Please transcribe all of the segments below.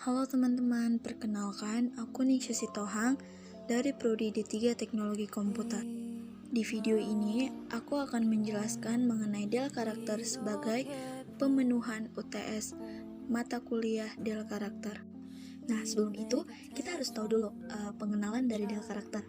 Halo teman-teman, perkenalkan aku Nisha Sitohang dari Prodi D3 Teknologi Komputer. Di video ini, aku akan menjelaskan mengenai Del Karakter sebagai pemenuhan UTS mata kuliah Del Karakter. Nah, sebelum itu, kita harus tahu dulu pengenalan dari Del Karakter.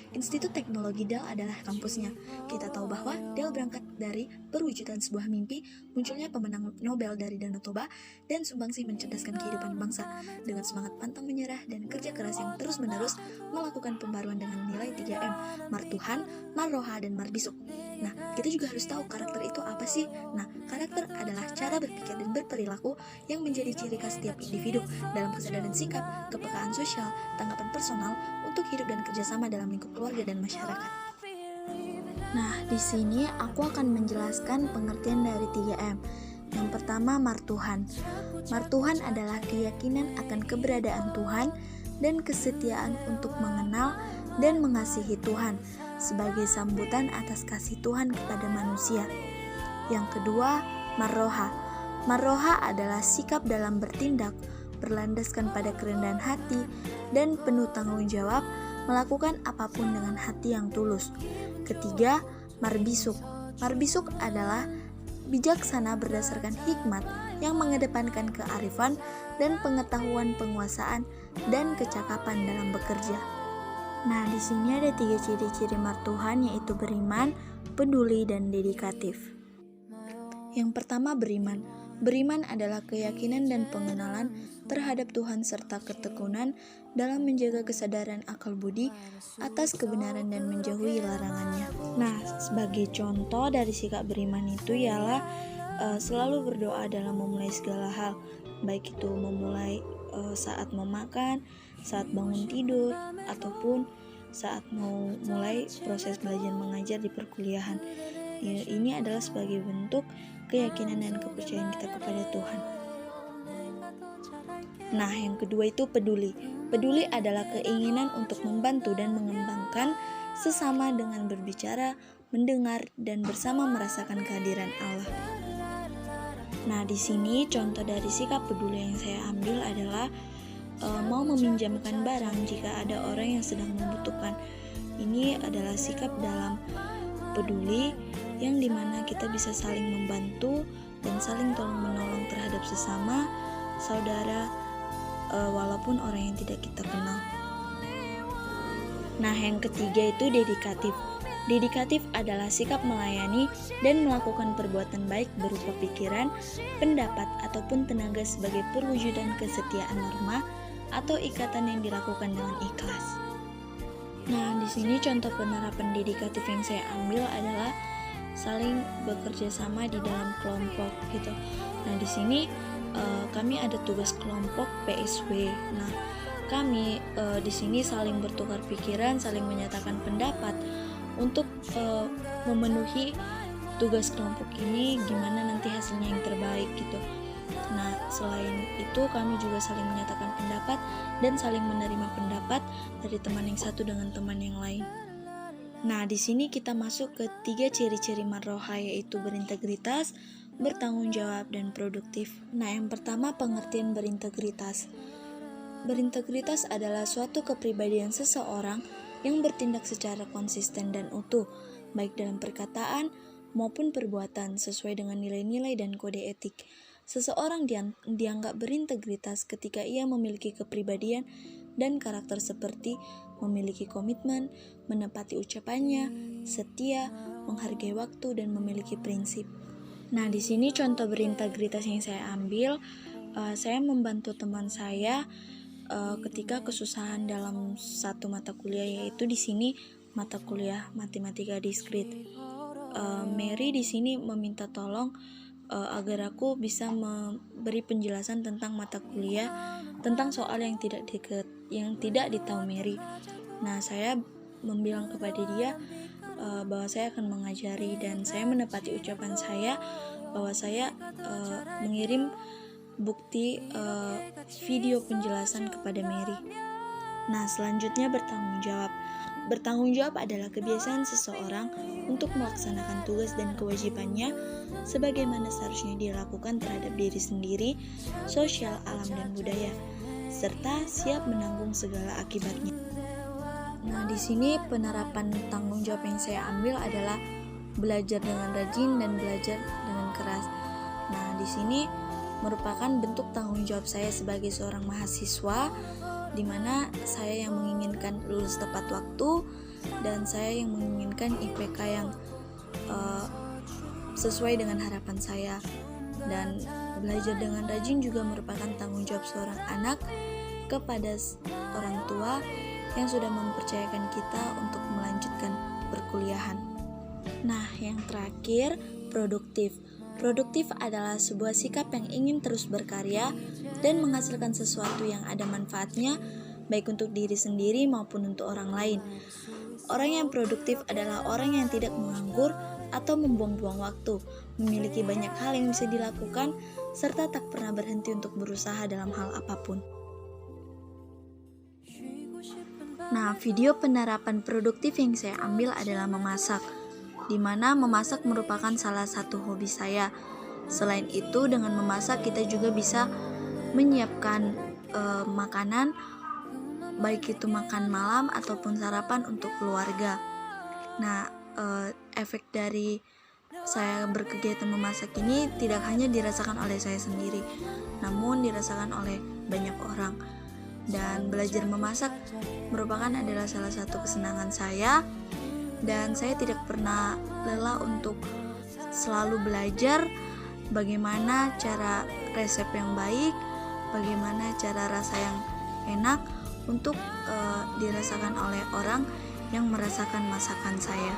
Institut Teknologi Del adalah kampusnya. Kita tahu bahwa Del berangkat dari perwujudan sebuah mimpi, munculnya pemenang Nobel dari Danau Toba, dan sumbangsih mencerdaskan kehidupan bangsa dengan semangat pantang menyerah dan kerja keras yang terus-menerus melakukan pembaruan dengan nilai 3M, Martuhan, Marroha, dan Marbisuk. Nah, kita juga harus tahu karakter itu apa sih? Nah, karakter adalah cara berpikir dan berperilaku yang menjadi ciri khas setiap individu dalam kesadaran sikap, kepekaan sosial, tanggapan personal, untuk hidup dan kerjasama dalam lingkup keluarga dan masyarakat. Nah, di sini aku akan menjelaskan pengertian dari 3M. Yang pertama, Martuhan. Martuhan adalah keyakinan akan keberadaan Tuhan dan kesetiaan untuk mengenal dan mengasihi Tuhan sebagai sambutan atas kasih Tuhan kepada manusia. Yang kedua, Marroha. Marroha adalah sikap dalam bertindak berlandaskan pada kerendahan hati dan penuh tanggung jawab, melakukan apapun dengan hati yang tulus. Ketiga, Marbisuk. Marbisuk adalah bijaksana berdasarkan hikmat yang mengedepankan kearifan dan pengetahuan penguasaan dan kecakapan dalam bekerja. Nah, di sini ada 3 ciri-ciri Martuhan, yaitu beriman, peduli, dan dedikatif. Yang pertama, beriman. Beriman adalah keyakinan dan pengenalan terhadap Tuhan serta ketekunan dalam menjaga kesadaran akal budi atas kebenaran dan menjauhi larangannya. Nah, sebagai contoh dari sikap beriman itu ialah selalu berdoa dalam memulai segala hal, baik itu memulai saat mau makan, saat bangun tidur, ataupun saat mau mulai proses belajar mengajar di perkuliahan. Ya, ini adalah sebagai bentuk keyakinan dan kepercayaan kita kepada Tuhan. Nah, yang kedua itu peduli. Peduli adalah keinginan untuk membantu dan mengembangkan sesama dengan berbicara, mendengar, dan bersama merasakan kehadiran Allah. Nah, di sini contoh dari sikap peduli yang saya ambil adalah mau meminjamkan barang jika ada orang yang sedang membutuhkan. Ini adalah sikap dalam peduli yang dimana kita bisa saling membantu dan saling tolong-menolong terhadap sesama, saudara, walaupun orang yang tidak kita kenal. Nah, yang ketiga itu dedikatif. Dedikatif adalah sikap melayani dan melakukan perbuatan baik berupa pikiran, pendapat, ataupun tenaga sebagai perwujudan kesetiaan norma atau ikatan yang dilakukan dengan ikhlas. Nah, di sini contoh penerapan dedikatif yang saya ambil adalah saling bekerja sama di dalam kelompok gitu. Nah, di sini kami ada tugas kelompok PSW. Nah, kami di sini saling bertukar pikiran, saling menyatakan pendapat untuk memenuhi tugas kelompok ini gimana nanti hasilnya yang terbaik gitu. Nah, selain itu kami juga saling menyatakan pendapat dan saling menerima pendapat dari teman yang satu dengan teman yang lain. Nah, di sini kita masuk ke 3 ciri-ciri Marroha, yaitu berintegritas, bertanggung jawab, dan produktif. Nah, yang pertama, pengertian berintegritas. Berintegritas adalah suatu kepribadian seseorang yang bertindak secara konsisten dan utuh, baik dalam perkataan maupun perbuatan sesuai dengan nilai-nilai dan kode etik. Seseorang dianggap berintegritas ketika ia memiliki kepribadian dan karakter seperti memiliki komitmen, menepati ucapannya, setia, menghargai waktu, dan memiliki prinsip. Nah, di sini contoh berintegritas yang saya ambil, saya membantu teman saya ketika kesusahan dalam satu mata kuliah, yaitu di sini mata kuliah matematika diskrit. Mary di sini meminta tolong agar aku bisa memberi penjelasan tentang mata kuliah tentang soal yang tidak ditahu Mary. Nah, saya membilang kepada dia bahwa saya akan mengajari, dan saya menepati ucapan saya bahwa saya mengirim bukti video penjelasan kepada Mary. Nah, selanjutnya bertanggung jawab. Bertanggung jawab adalah kebiasaan seseorang untuk melaksanakan tugas dan kewajibannya sebagaimana seharusnya dilakukan terhadap diri sendiri, sosial, alam, dan budaya. serta siap menanggung segala akibatnya. Nah, di sini penerapan tanggung jawab yang saya ambil adalah belajar dengan rajin dan belajar dengan keras. Nah, di sini merupakan bentuk tanggung jawab saya sebagai seorang mahasiswa, di mana saya yang menginginkan lulus tepat waktu dan saya yang menginginkan IPK yang sesuai dengan harapan saya. Dan belajar dengan rajin juga merupakan tanggung jawab seorang anak kepada orang tua yang sudah mempercayakan kita untuk melanjutkan perkuliahan. Nah, yang terakhir, produktif. Produktif adalah sebuah sikap yang ingin terus berkarya dan menghasilkan sesuatu yang ada manfaatnya, baik untuk diri sendiri maupun untuk orang lain. Orang yang produktif adalah orang yang tidak menganggur atau membuang-buang waktu, memiliki banyak hal yang bisa dilakukan, serta tak pernah berhenti untuk berusaha dalam hal apapun. Nah, video penerapan produktif yang saya ambil adalah memasak, di mana memasak merupakan salah satu hobi saya. Selain itu, dengan memasak kita juga bisa menyiapkan makanan, baik itu makan malam ataupun sarapan untuk keluarga. Nah, efek dari saya berkegiatan memasak ini tidak hanya dirasakan oleh saya sendiri, namun dirasakan oleh banyak orang. Dan belajar memasak merupakan adalah salah satu kesenangan saya, dan saya tidak pernah lelah untuk selalu belajar bagaimana cara resep yang baik, bagaimana cara rasa yang enak untuk dirasakan oleh orang yang merasakan masakan saya.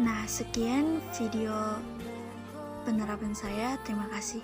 Nah, sekian video penerapan saya. Terima kasih.